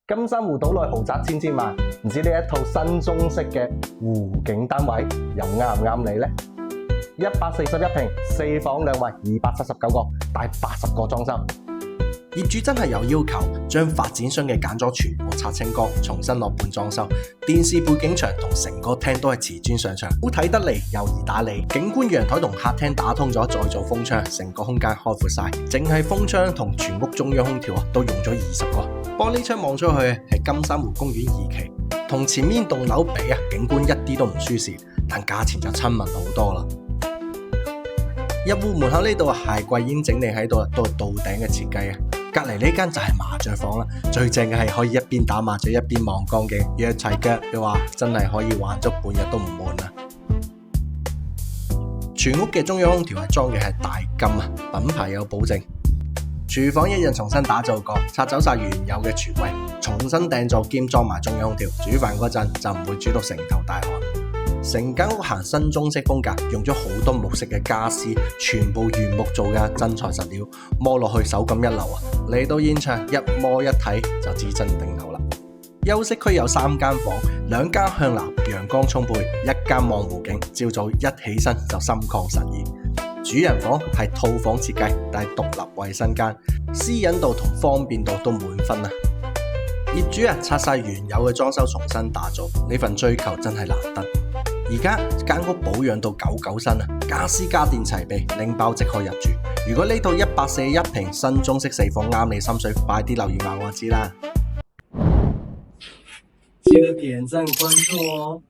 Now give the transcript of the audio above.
金珊瑚島內豪宅千萬，唔知呢一套新中式嘅湖景單位又啱唔啱你呢？141平，4房2衛，279個，帶80個裝修。業主真係有要求，將發展商嘅簡裝全部拆清光，重新落盤裝修。電視背景牆同成個廳都係瓷磚上牆，好睇得嚟又易打理。景觀陽台同客廳打通咗，再做風窗，成個空間開闊晒。淨係風窗同全屋中央空調都用咗20個。玻璃窗望出去係金珊瑚公園2期，同前面棟樓比景觀一啲都唔輸蝕，但價錢就親民好多啦。入戶門口呢度鞋櫃已經整理喺度，都係到頂嘅設計。隔籬呢間就係麻雀房啦，最正嘅係可以一邊打麻雀一邊望江景，約齊腳嘅話真係可以玩足半日都唔悶啊！全屋嘅中央空調係裝嘅係大金，品牌有保證。廚房一樣重新打造過，拆走晒原有嘅櫥櫃，重新訂造兼裝埋中央空調，煮飯嗰陣就唔會煮到成頭大汗。成間屋行新中式風格，用咗好多木色嘅家私，全部原木做嘅真材實料，摸落去手感一流啊！嚟到現場一摸一睇就知真定頭啦。休息區有3間房，2間向南，陽光充沛，1間望湖景，朝早一起身就心曠神怡。主人房係套房設計，但係獨立衛生間，私隱度同方便度都滿分啊！業主拆晒原有嘅裝修，重新打造，呢份追求真係難得。而家間屋保養到99新啊，家私家電齊備，拎包即可入住。如果呢套141平新中式4房啱你心水，快啲留言話我知啦！記得點讚關注哦。